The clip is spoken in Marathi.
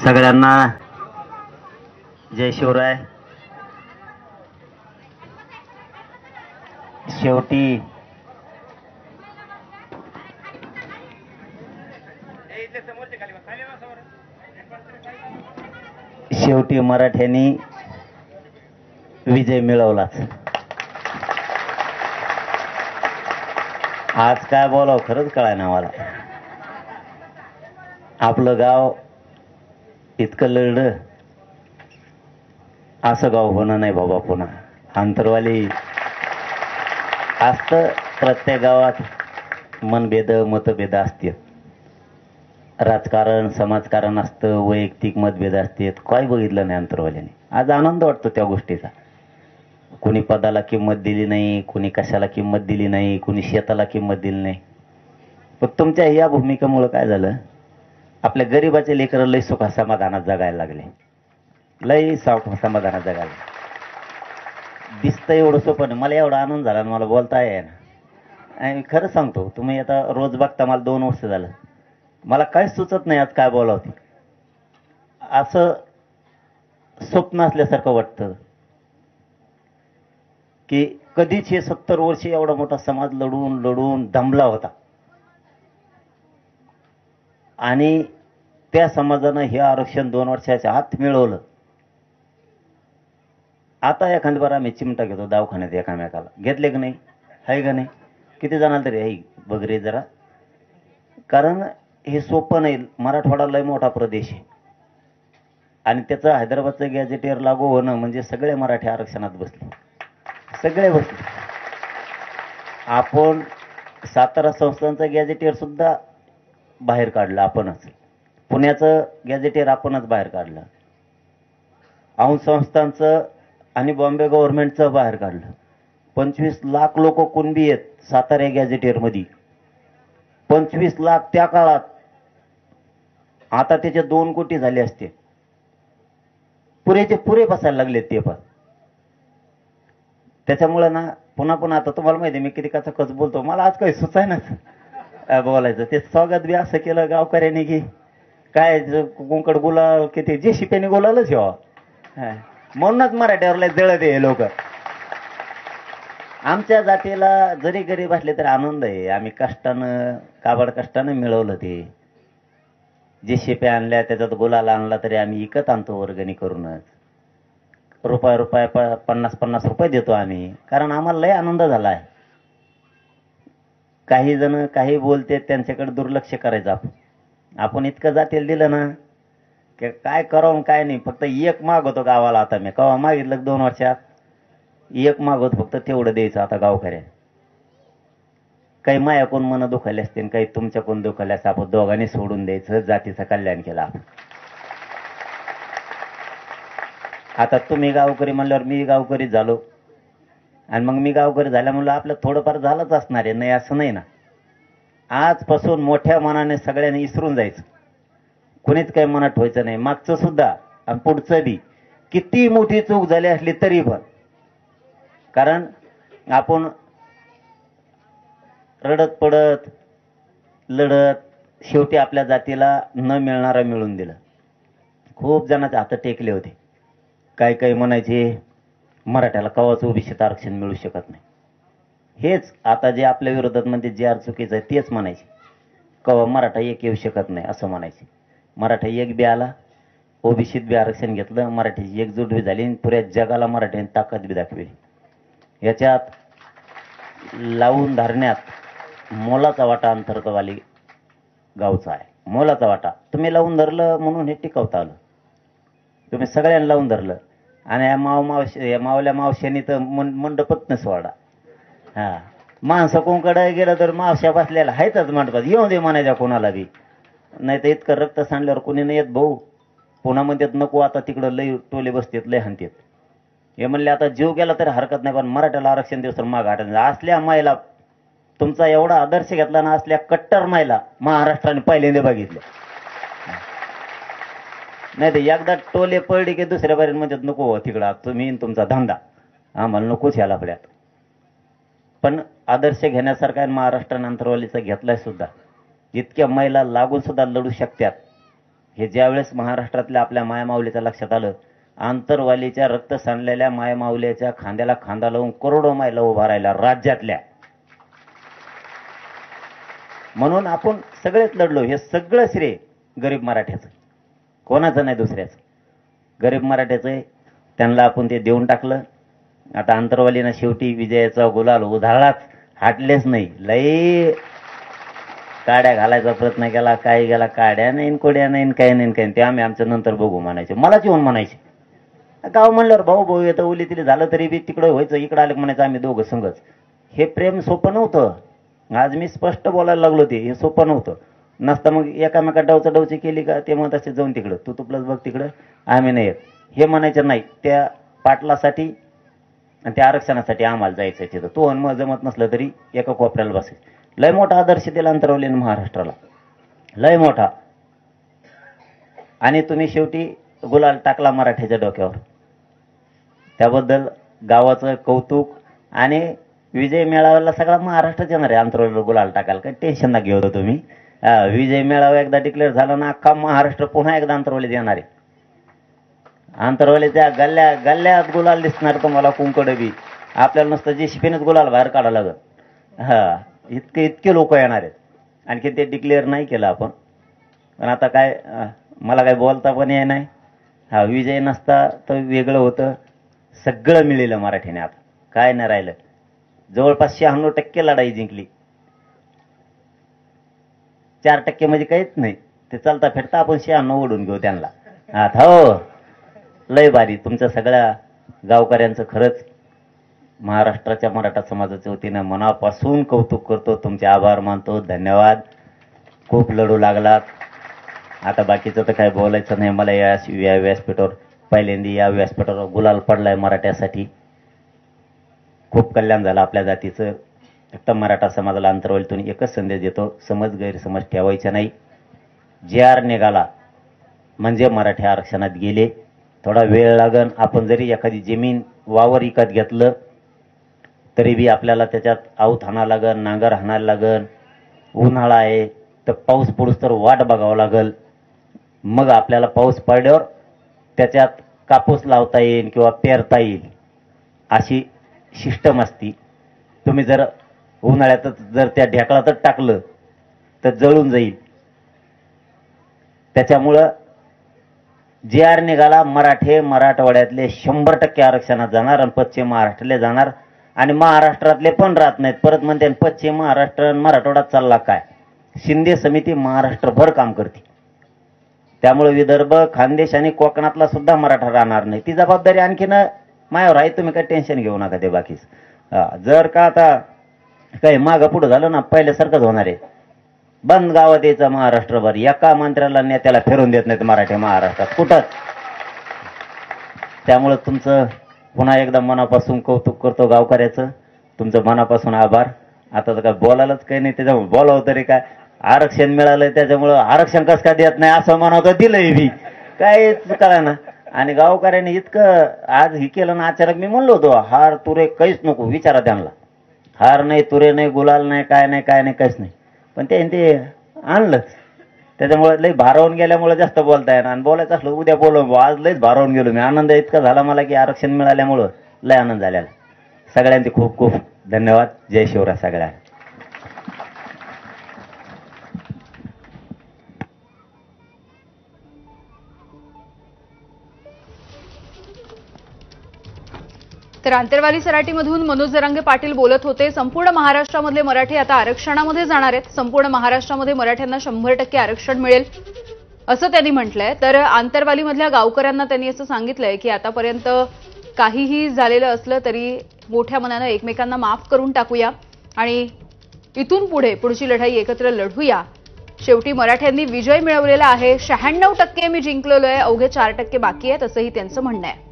सगळ्यांना जय शिवराय. शेवटी मराठ्यांनी विजय मिळवलाच. आज काय बोलावं खरंच कळाय ना मला. आपलं गाव इतकं लढलं, असं गाव होणं नाही बाबा पुन्हा. अंतरवाली असतं, प्रत्येक गावात मनभेद मतभेद असतात, राजकारण समाजकारण असतं, वैयक्तिक मतभेद असतात. काय बघितलं नाही अंतरवाल्याने. आज आनंद वाटतो त्या गोष्टीचा. कुणी पदाला किंमत दिली नाही, कुणी कशाला किंमत दिली नाही, कुणी शेताला किंमत दिली नाही. पण तुमच्या या भूमिकेमुळं काय झालं, आपल्या गरिबाचे लेकरं लय सुखा समाधानात जगायला लागले. लय समाधानात जगायला दिसतं. एवढं सोपं नाही. मला एवढा आनंद झाला आणि मला बोलता येईना. आणि खरं सांगतो, तुम्ही आता रोज बघता, मला 2 वर्ष झालं, मला काहीच सुचत नाही आज काय बोलावं ते. असं स्वप्न असल्यासारखं वाटतं की कधीच हे 70 वर्ष एवढा मोठा समाज लढून लढून दमला होता आणि त्या समाजानं हे आरक्षण 2 वर्षाच्या आत मिळवलं. आता एखादी बार आम्ही चिमटा घेतो दवाखान्यात एकामेकाला, घेतले की नाही? आहे का नाही? किती जणांना तरी आहे बघ रे जरा. कारण हे सोपं नाही. मराठवाडा लय मोठा प्रदेश आहे आणि त्याचं हैदराबादचं गॅजेटियर लागू होणं म्हणजे सगळे मराठी आरक्षणात बसले, सगळे बसले. आपण सातारा संस्थांचं गॅजेटियर सुद्धा बाहेर काढलं आपणच. पुण्याचं गॅजेटियर आपणच बाहेर काढलं. औंध संस्थांचं आणि बॉम्बे गव्हर्नमेंटचं बाहेर काढलं. 25 लाख लोक कुणबी आहेत सातारा गॅजेटियरमध्ये. 25 लाख त्या काळात. आता त्याचे 2 कोटी झाले असते. पुरेचे पुरे बसायला लागले ते पण. त्याच्यामुळे ना पुन्हा पुन्हा आता तुम्हाला माहिती आहे मी किती कसा कच बोलतो. मला आज काही सुचाय ना बोलायचं. ते स्वागत बी असं केलं गावकऱ्यांनी की काय कुंकड गुलाल किती जे शिप्याने गुलालच हो. म्हणूनच मराठ्यावरला जळत हे लोक. आमच्या जातीला जरी गरीब असले तरी आनंद आहे. आम्ही कष्टानं काबाड कष्टानं मिळवलं ते. जे शिप्या आणल्या त्याच्यात गुलाल आणला तरी आम्ही विकत आणतो वर्गणी करूनच. रुपये 50-50 रुपये देतो आम्ही, कारण आम्हाला लय आनंद झाला आहे. काही जण काही बोलते त्यांच्याकडे दुर्लक्ष करायचं. आपण इतकं जातील दिलं ना की काय करावं काय नाही. फक्त एक मागवतो गावाला. आता मी केव्हा मागितलं 2 वर्षात एक मागवत फक्त तेवढं द्यायचं. आता गावकऱ्या काही माया कोण मन दुखायला असते, काही तुमच्या कोण दुखायला असते. आपण दोघांनी सोडून द्यायचं, जातीचं कल्याण केलं आपण. आता तुम्ही गावकरी म्हणल्यावर मी गावकरी झालो आणि मग मी गावकरी झाल्या म्हणलं आपलं थोडंफार झालंच असणार आहे. नाही असं नाही ना. आजपासून मोठ्या मनाने सगळ्यांनी विसरून जायचं. कुणीच काही मनात ठेवायचं नाही. मागचं सुद्धा आणि पुढचं बी. किती मोठी चूक झाली असली तरी पण. कारण आपण रडत पडत लढत शेवटी आपल्या जातीला न मिळणारा मिळून दिलं. खूप जणांचे हात टेकले होते. काही म्हणायचे मराठ्याला कवाच ओबीसीत आरक्षण मिळू शकत नाही. हेच आता जे आपल्या विरोधात म्हणजे जे चुकीचं आहे तेच म्हणायचे. कवा मराठा एक येऊ शकत नाही असं म्हणायचे. मराठा एक बी आला, ओबीसीत बी आरक्षण घेतलं, मराठीची एकजूट बी झाली, पुऱ्या जगाला मराठ्याने ताकद बी दाखवली. याच्यात लावून धरण्यात मोलाचा वाटा अंतर्गतवाली गावचा आहे. मोलाचा वाटा. तुम्ही लावून धरलं म्हणून हे टिकवता आलं. तुम्ही सगळ्यांना लावून धरलं आणि या मावल्या मावश्यांनी तर मंडपच न सोडा. हा माणसं कोणकडे गेलं तर मावश्या बसलेला आहेतच मंडपात. येऊ दे म्हणायच्या कोणाला बी. नाही तर इतकं रक्त सांडल्यावर कोणी नाही येत भाऊ. पुन्हा म्हणतात नको आता तिकडं लय टोले बसतात लय हाणतात. हे म्हणले आता जीव गेला तरी हरकत नाही पण मराठ्याला आरक्षण दिवस माग हटत. असल्या मायला तुमचा एवढा आदर्श घेतला ना, असल्या कट्टर मायला महाराष्ट्राने पहिल्यांदा बघितले. नाही तर एकदा टोले पडले की दुसऱ्या बारीन म्हणतात नको तिकडं तुम्ही तुमचा धंदा आम्हाला नकोच ह्या लफड्यात. पण आदर्श घेण्यासारखा महाराष्ट्राने अंतरवालीचा घेतलाय सुद्धा. इतक्या महिला लागून सुद्धा लढू शकतात हे ज्यावेळेस महाराष्ट्रातल्या आपल्या मायमाऊलीच्या लक्षात आलं, आंतरवालीच्या रक्त सांडलेल्या मायमाऊलीच्या खांद्याला खांदा लावून करोडो महिला उभा राहिल्या राज्यातल्या. म्हणून आपण सगळेच लढलो. हे सगळं श्रेय गरीब मराठ्याचं, कोणाचं नाही, दुसऱ्याचं. गरीब मराठ्याचं आहे, त्यांना आपण ते देऊन टाकलं. आता आंतरवालीनं शेवटी विजयाचा गुलाल उधळलाच, हाटलेच नाही. लई काड्या घालायचा प्रयत्न केला, काही गेला, काड्या नाही, कोड्या नाही, काही नाही, काही. ते आम्ही आमचं नंतर बघू म्हणायचे. मलाच येऊन म्हणायचे, गाव म्हणल्यावर भाऊ भाऊ येतं, ओली तिला झालं तरी बी तिकडं व्हायचं, इकडं आलं म्हणायचं आम्ही दोघं संगच. हे प्रेम सोपं नव्हतं. आज मी स्पष्ट बोलायला लागलो, ते हे सोपं नव्हतं. नसतं मग एकामेका डवची केली का ते म्हणत असे जाऊन तिकडं, तू प्लस बघ तिकडं, आम्ही नाही येत. हे म्हणायचं नाही. त्या पाटलासाठी आणि त्या आरक्षणासाठी आम्हाला जायचं तिथं. तो मग जमत नसलं तरी एका कोपऱ्याला बसायचं. लय मोठा आदर्श दिला अंतरवलीनं महाराष्ट्राला, लय मोठा. आणि तुम्ही शेवटी गुलाल टाकला मराठ्याच्या डोक्यावर, त्याबद्दल गावाचं कौतुक. आणि विजय मेळाव्याला सगळा महाराष्ट्रात येणार आहे अंतरवलीला गुलाल टाकायला, काही टेन्शन ना घेऊ तुम्ही. विजय मेळावा एकदा डिक्लेअर झाला ना, अख्खा महाराष्ट्र पुन्हा एकदा अंतरवलीत येणार आहे. अंतरवलीच्या गल्ल्या गल्ल्यात गुलाल दिसणार तुम्हाला. कुंकड बी आपल्याला नुसतं जेसीबीनेच गुलाल बाहेर काढायला लागत. इतके लोक येणार आहेत. आणखी ते डिक्लेअर नाही केलं आपण, पण आता काय, मला काय बोलता पण ये नाही. विजय नसता तर वेगळं होतं. सगळं मिळेलं मराठीने, आता काय नाही राहिलं. जवळपास 96% लढाई जिंकली. 4% म्हणजे काहीच नाही. ते चालता फिरता आपण 96 ओढून घेऊ त्यांना. आता हो, लय भारी. तुमच्या सगळ्या गावकऱ्यांचं खरंच महाराष्ट्राच्या मराठा समाजाच्या वतीनं मनापासून कौतुक करतो. तुमचे आभार मानतो, धन्यवाद. खूप लढू लागलात. आता बाकीचं तर काय बोलायचं नाही मला. या व्यासपीठावर पहिल्यांदा या व्यासपीठावर गुलाल पडलाय मराठ्यासाठी. खूप कल्याण झालं आपल्या जातीचं. फक्त मराठा समाजाला अंतरवलीतून एकच संदेश देतो, समज गैरसमज ठेवायचा नाही. JR निघाला म्हणजे मराठी आरक्षणात गेले. थोडा वेळ लागन. आपण जरी एखादी जमीन वावर विकत घेतलं तरी बी आपल्याला त्याच्यात आऊत हाणावं लागन, नांगर हाणायला लागन. उन्हाळा आहे तर पाऊस पडूस तर वाट बघावं लागल. मग आपल्याला पाऊस पडल्यावर त्याच्यात कापूस लावता येईल किंवा पेरता येईल, अशी सिस्टम असती. तुम्ही जर उन्हाळ्यात जर त्या ढेकळातच टाकलं तर जळून जाईल. त्याच्यामुळं JR निघाला. मराठवाड्यातले 100% आरक्षणात जाणार आणि पश्चिम महाराष्ट्रातले जाणार. आणि महाराष्ट्रातले पण राहत नाहीत. परत म्हणते पश्चिम महाराष्ट्र आणि मराठवाड्यात चालला काय. शिंदे समिती महाराष्ट्रभर काम करते. त्यामुळे विदर्भ, खानदेश आणि कोकणातला सुद्धा मराठा राहणार नाही. ती जबाबदारी आणखीन मायावर आहे. तुम्ही काही टेन्शन घेऊ नका ते बाकीच. जर का आता काही मागं पुढं झालं ना, पहिल्यासारखंच होणार आहे. बंद गावात यायचं महाराष्ट्रभर. एका मंत्र्याला नेत्याला फिरून देत नाहीत मराठी महाराष्ट्रात कुठंच. त्यामुळे तुमचं पुन्हा एकदा मनापासून कौतुक करतो गावकऱ्याचं. तुमचं मनापासून आभार. आता तर काय बोलायलाच काही नाही, त्याच्यामुळे बोलावं तरी काय. आरक्षण मिळालंय त्याच्यामुळं आरक्षण कसं काय देत नाही असं म्हणावं, दिलंय बी काहीच कळा ना. आणि गावकऱ्याने इतकं आज हे केलं ना, अचानक मी म्हणलो होतो हार तुरे काहीच नको, विचारा त्यांना. हार नाही, तुरे नाही, गुलाल नाही, काय नाही, काय नाही, काहीच नाही. पण ते आणलंच. त्याच्यामुळे लई भारावून गेल्यामुळे जास्त बोलता येणार. आणि बोलायचं असलं उद्या बोलव. आज लईच भारावून गेलो मी. आनंद इतका झाला मला की आरक्षण मिळाल्यामुळं लय आनंद झालेला. सगळ्यांचे खूप खूप धन्यवाद. जय शिवराय सगळ्या. तर आंतरवाली सराटीमधून मनोज जरांगे पाटील बोलत होते. संपूर्ण महाराष्ट्रामधले मराठी आता आरक्षणामध्ये जाणार आहेत. संपूर्ण महाराष्ट्रामध्ये मराठ्यांना 100% आरक्षण मिळेल असं त्यांनी म्हटलंय. तर आंतरवालीमधल्या गावकऱ्यांना त्यांनी असं सांगितलंय की आतापर्यंत काहीही झालेलं असलं तरी मोठ्या मनानं एकमेकांना माफ करून टाकूया आणि इथून पुढची लढाई एकत्र लढूया. शेवटी मराठ्यांनी विजय मिळवलेला आहे. 96% मी जिंकलेलो आहे, अवघे 4% बाकी आहेत असंही त्यांचं म्हणणं आहे.